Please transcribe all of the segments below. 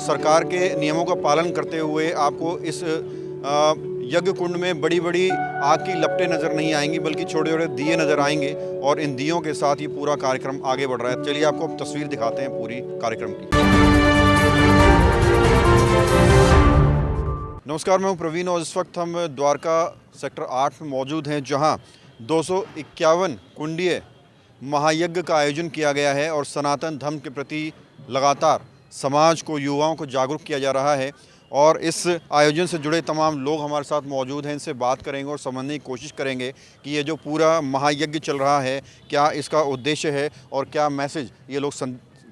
सरकार के नियमों का पालन करते हुए आपको इस यज्ञ कुंड में बड़ी बड़ी आग की लपटें नज़र नहीं आएंगी, बल्कि छोटे छोटे दिए नज़र आएंगे और इन दियों के साथ ये पूरा कार्यक्रम आगे बढ़ रहा है। चलिए आपको अब तस्वीर दिखाते हैं पूरी कार्यक्रम की। नमस्कार, मैं हूं प्रवीण और इस वक्त हम द्वारका सेक्टर 8 में मौजूद हैं, जहां 251 कुंडीय महायज्ञ का आयोजन किया गया है और सनातन धर्म के प्रति लगातार समाज को, युवाओं को जागरूक किया जा रहा है। और इस आयोजन से जुड़े तमाम लोग हमारे साथ मौजूद हैं, इनसे बात करेंगे और समझने की कोशिश करेंगे कि ये जो पूरा महायज्ञ चल रहा है, क्या इसका उद्देश्य है और क्या मैसेज ये लोग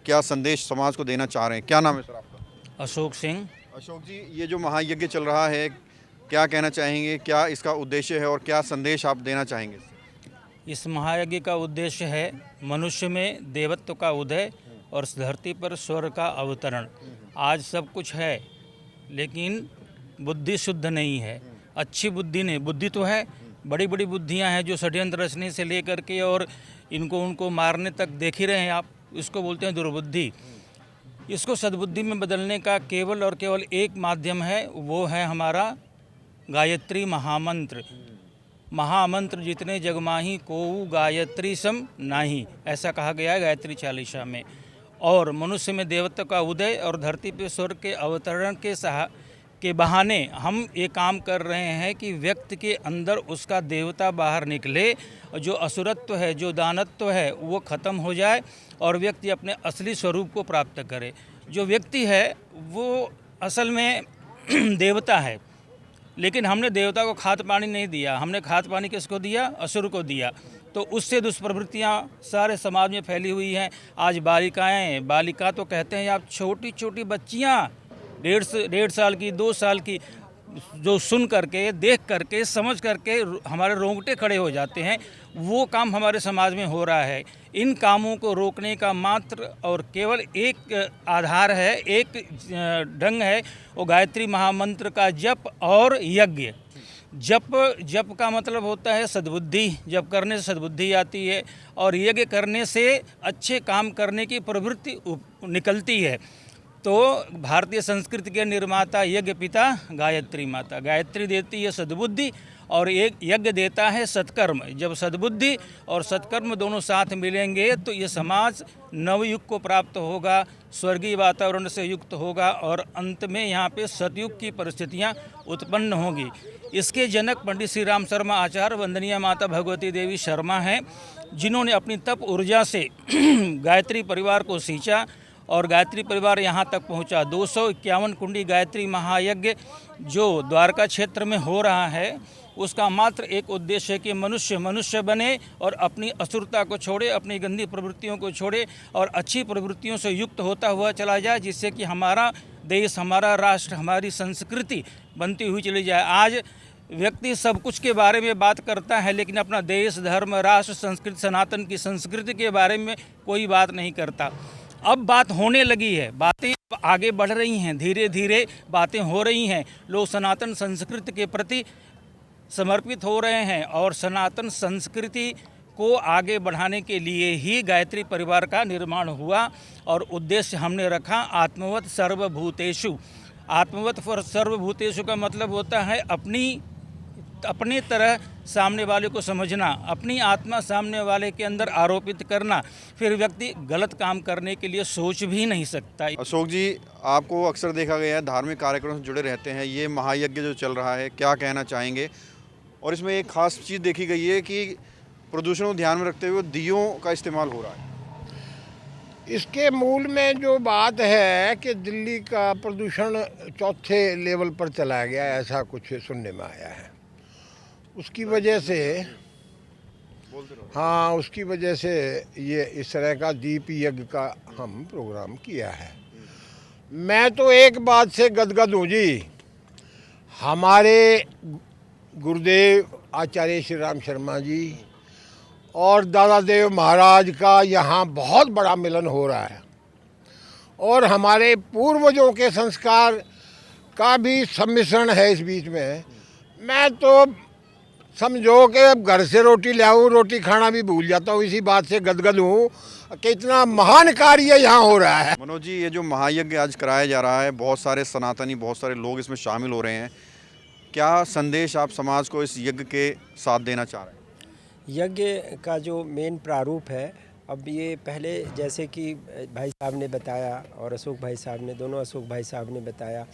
क्या संदेश समाज को देना चाह रहे हैं। क्या नाम है सर आपका? अशोक सिंह। अशोक जी, ये जो महायज्ञ चल रहा है, क्या कहना चाहेंगे, क्या इसका उद्देश्य है और क्या संदेश आप देना चाहेंगे? इस महायज्ञ का उद्देश्य है मनुष्य में देवत्व का उदय और इस धरती पर स्वर्ग का अवतरण। आज सब कुछ है लेकिन बुद्धि शुद्ध नहीं है, अच्छी बुद्धि नहीं। बुद्धि तो है, बड़ी बड़ी बुद्धियां हैं जो षड्यंत्र रचने से लेकर के और उनको मारने तक देख ही रहे हैं आप। इसको बोलते हैं दुर्बुद्धि। इसको सद्बुद्धि में बदलने का केवल और केवल एक माध्यम है, वो है हमारा गायत्री महामंत्र। महामंत्र जितने जगमाही कोऊ गायत्री सम नाही, ऐसा कहा गया है गायत्री चालीसा में। और मनुष्य में देवत्व का उदय और धरती पे स्वर्ग के अवतरण के बहाने हम ये काम कर रहे हैं कि व्यक्ति के अंदर उसका देवता बाहर निकले, जो असुरत्व है, जो दानत्व है, वो ख़त्म हो जाए और व्यक्ति अपने असली स्वरूप को प्राप्त करे। जो व्यक्ति है वो असल में देवता है, लेकिन हमने देवता को खाद पानी नहीं दिया। हमने खाद पानी किसको दिया? असुर को दिया। तो उससे दुष्प्रवृत्तियाँ सारे समाज में फैली हुई हैं। आज बालिका तो कहते हैं आप, छोटी छोटी बच्चियाँ 1.5 साल की, 2 साल की, जो सुन करके, देख करके, समझ करके हमारे रोंगटे खड़े हो जाते हैं। वो काम हमारे समाज में हो रहा है। इन कामों को रोकने का मात्र और केवल एक आधार है, एक ढंग है, वो गायत्री महामंत्र का जप और यज्ञ। जप का मतलब होता है सद्बुद्धि। जप करने से सद्बुद्धि आती है और यज्ञ करने से अच्छे काम करने की प्रवृत्ति निकलती है। तो भारतीय संस्कृति के निर्माता यज्ञ पिता गायत्री माता। गायत्री देती है सद्बुद्धि और एक यज्ञ देता है सत्कर्म। जब सद्बुद्धि और सत्कर्म दोनों साथ मिलेंगे तो ये समाज नवयुग को प्राप्त होगा, स्वर्गीय वातावरण से युक्त होगा और अंत में यहाँ पे सतयुग की परिस्थितियाँ उत्पन्न होंगी। इसके जनक पंडित श्री राम शर्मा आचार्य, वंदनीय माता भगवती देवी शर्मा हैं, जिन्होंने अपनी तप ऊर्जा से गायत्री परिवार को सींचा और गायत्री परिवार यहाँ तक पहुँचा। 251 कुंडी गायत्री महायज्ञ जो द्वारका क्षेत्र में हो रहा है, उसका मात्र एक उद्देश्य है कि मनुष्य बने और अपनी असुरता को छोड़े, अपनी गंदी प्रवृत्तियों को छोड़े और अच्छी प्रवृत्तियों से युक्त होता हुआ चला जाए, जिससे कि हमारा देश, हमारा राष्ट्र, हमारी संस्कृति बनती हुई चली जाए। आज व्यक्ति सब कुछ के बारे में बात करता है, लेकिन अपना देश, धर्म, राष्ट्र, संस्कृति, सनातन की संस्कृति के बारे में कोई बात नहीं करता। अब बात होने लगी है, बातें आगे बढ़ रही हैं, धीरे धीरे बातें हो रही हैं। लोग सनातन संस्कृति के प्रति समर्पित हो रहे हैं और सनातन संस्कृति को आगे बढ़ाने के लिए ही गायत्री परिवार का निर्माण हुआ और उद्देश्य हमने रखा आत्मवत सर्वभूतेषु। आत्मवत सर्वभूतेषु का मतलब होता है अपनी तरह सामने वाले को समझना, अपनी आत्मा सामने वाले के अंदर आरोपित करना, फिर व्यक्ति गलत काम करने के लिए सोच भी नहीं सकता। अशोक जी, आपको अक्सर देखा गया है धार्मिक कार्यक्रमों से जुड़े रहते हैं, ये महायज्ञ जो चल रहा है, क्या कहना चाहेंगे? और इसमें एक खास चीज़ देखी गई है कि प्रदूषण को ध्यान में रखते हुए दियों का इस्तेमाल हो रहा है। इसके मूल में जो बात है कि दिल्ली का प्रदूषण 4थे लेवल पर चला गया, ऐसा कुछ सुनने में आया है। उसकी वजह से उसकी वजह से ये इस तरह का दीप यज्ञ का हम प्रोग्राम किया है। मैं तो एक बात से गदगद हूँ जी, हमारे गुरुदेव आचार्य श्री राम शर्मा जी और दादा देव महाराज का यहाँ बहुत बड़ा मिलन हो रहा है और हमारे पूर्वजों के संस्कार का भी सम्मिश्रण है इस बीच में। मैं तो समझो कि अब घर से रोटी ले आऊँ, रोटी खाना भी भूल जाता हूँ। इसी बात से गदगद हूँ कि इतना महान कार्य यहाँ हो रहा है। मनोज जी, ये जो महायज्ञ आज कराया जा रहा है, बहुत सारे सनातनी, बहुत सारे लोग इसमें शामिल हो रहे हैं, क्या संदेश आप समाज को इस यज्ञ के साथ देना चाह रहे हैं? यज्ञ का जो मेन प्रारूप है, अब ये पहले जैसे कि भाई साहब ने बताया और अशोक भाई साहब ने, दोनों अशोक भाई साहब ने बताया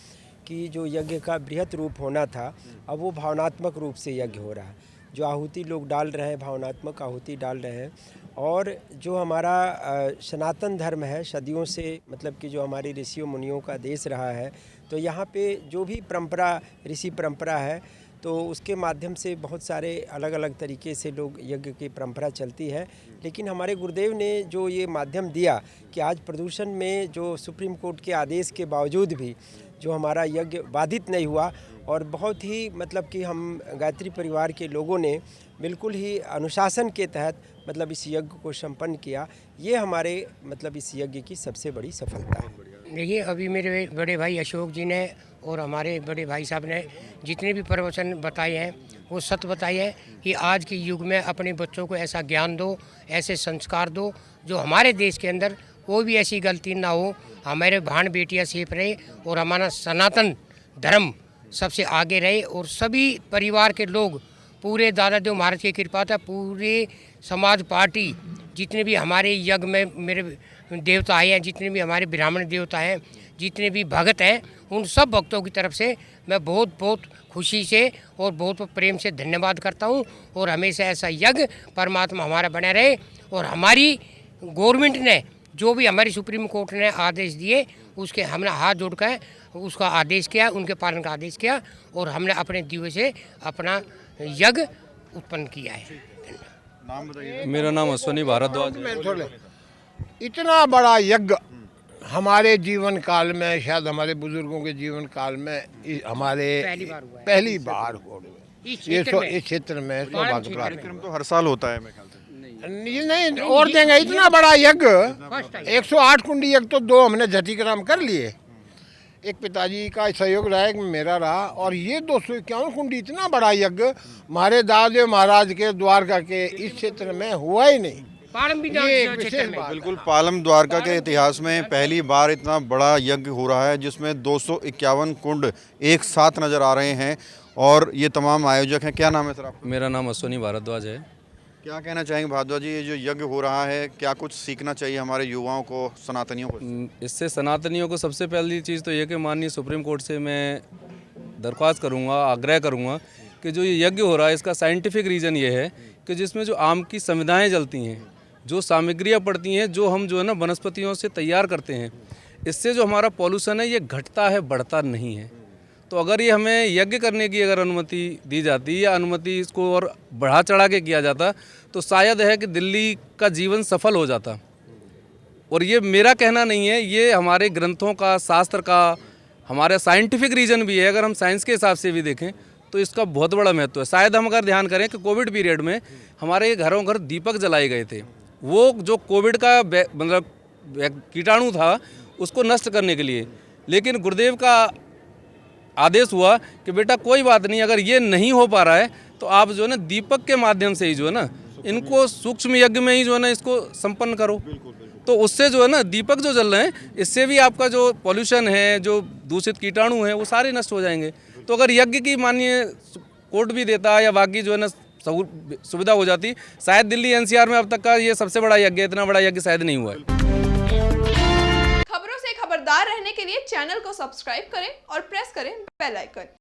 कि जो यज्ञ का बृहत रूप होना था, अब वो भावनात्मक रूप से यज्ञ हो रहा है। जो आहुति लोग डाल रहे हैं, भावनात्मक आहुति डाल रहे हैं। और जो हमारा सनातन धर्म है, सदियों से मतलब कि जो हमारी ऋषियों मुनियों का देश रहा है, तो यहाँ पे जो भी परंपरा, ऋषि परंपरा है, तो उसके माध्यम से बहुत सारे अलग अलग तरीके से लोग यज्ञ की परंपरा चलती है। लेकिन हमारे गुरुदेव ने जो ये माध्यम दिया कि आज प्रदूषण में जो सुप्रीम कोर्ट के आदेश के बावजूद भी जो हमारा यज्ञ बाधित नहीं हुआ, और बहुत ही मतलब कि हम गायत्री परिवार के लोगों ने बिल्कुल ही अनुशासन के तहत मतलब इस यज्ञ को संपन्न किया। ये हमारे मतलब इस यज्ञ की सबसे बड़ी सफलता है। देखिए, अभी मेरे बड़े भाई अशोक जी ने और हमारे बड़े भाई साहब ने जितने भी प्रवचन बताए हैं वो सत्य बताए हैं कि आज के युग में अपने बच्चों को ऐसा ज्ञान दो, ऐसे संस्कार दो जो हमारे देश के अंदर कोई भी ऐसी गलती ना हो, हमारे भाण बेटियां सेफ रहे और हमारा सनातन धर्म सबसे आगे रहे। और सभी परिवार के लोग, पूरे दादा देव महाराज की कृपा था, पूरे समाज पार्टी, जितने भी हमारे यज्ञ में मेरे देवता आए हैं, जितने भी हमारे ब्राह्मण देवता हैं, जितने भी भक्त हैं, उन सब भक्तों की तरफ से मैं बहुत बहुत खुशी से और बहुत प्रेम से धन्यवाद करता हूं। और हमेशा ऐसा यज्ञ परमात्मा हमारा बना रहे। और हमारी गवर्नमेंट ने जो भी हमारी सुप्रीम कोर्ट ने आदेश दिए, उसके हमने हाथ जोड़कर उसका आदेश किया, उनके पालन का आदेश किया, और हमने अपने दिव्य से अपना यज्ञ उत्पन्न किया है। नाम बताइए। मेरा नाम अश्वनी भारद्वाज है। इतना बड़ा यज्ञ हमारे जीवन काल में, शायद हमारे बुजुर्गों के जीवन काल में हमारे पहली बार हो रहा है। इस क्षेत्र में सौभाग्य प्राप्त। कार्यक्रम तो हर साल होता है मेरे ख्याल से। ये नहीं और देंगे। इतना बड़ा यज्ञ, 108 कुंडी यज्ञ तो 2 हमने झटिग्राम कर लिए। एक पिताजी का सहयोग रहा, एक मेरा रहा, और ये 251 कुंडी इतना बड़ा यज्ञ हमारे दादेव महाराज के द्वारका के इस क्षेत्र में हुआ ही नहीं। ये एक विशेष बात है। बिल्कुल, पालम द्वारका के इतिहास में पहली बार इतना बड़ा यज्ञ हो रहा है, जिसमें 251 कुंड एक साथ नजर आ रहे हैं, और ये तमाम आयोजक हैं। क्या नाम है सर आपका? मेरा नाम अश्वनी भारद्वाज है। क्या कहना चाहेंगे भारद्वाज जी, ये जो यज्ञ हो रहा है, क्या कुछ सीखना चाहिए हमारे युवाओं को, सनातनियों को? इससे सनातनियों को सबसे पहली चीज़ तो ये कि माननीय सुप्रीम कोर्ट से मैं दरख्वास्त करूँगा, आग्रह करूँगा कि जो ये यज्ञ हो रहा है, इसका साइंटिफिक रीज़न ये है कि जिसमें जो आम की संविधाएँ जलती हैं, जो सामग्रियाँ पड़ती हैं, जो हम जो है ना वनस्पतियों से तैयार करते हैं, इससे जो हमारा पॉल्यूशन है ये घटता है, बढ़ता नहीं है। तो अगर ये हमें यज्ञ करने की अगर अनुमति दी जाती या अनुमति इसको और बढ़ा चढ़ा के किया जाता, तो शायद है कि दिल्ली का जीवन सफल हो जाता। और ये मेरा कहना नहीं है, ये हमारे ग्रंथों का, शास्त्र का, हमारा साइंटिफिक रीज़न भी है। अगर हम साइंस के हिसाब से भी देखें तो इसका बहुत बड़ा महत्व है। शायद हम अगर ध्यान करें कि कोविड पीरियड में हमारे घरों घर दीपक जलाए गए थे, वो जो कोविड का मतलब कीटाणु था उसको नष्ट करने के लिए। लेकिन गुरुदेव का आदेश हुआ कि बेटा कोई बात नहीं, अगर ये नहीं हो पा रहा है तो आप जो है ना दीपक के माध्यम से ही जो है ना इनको सूक्ष्म यज्ञ में ही जो है ना इसको संपन्न करो। तो उससे जो है ना दीपक जो जल रहे हैं, इससे भी आपका जो पॉल्यूशन है, जो दूषित कीटाणु हैं, वो सारे नष्ट हो जाएंगे। तो अगर यज्ञ की माननीय कोर्ट भी देता या बाकी जो है ना सुविधा हो जाती, शायद दिल्ली एनसीआर में अब तक का ये सबसे बड़ा यज्ञ, इतना बड़ा यज्ञ शायद नहीं हुआ है। खबरों से खबरदार रहने के लिए चैनल को सब्सक्राइब करें और प्रेस करें बेल आइकन।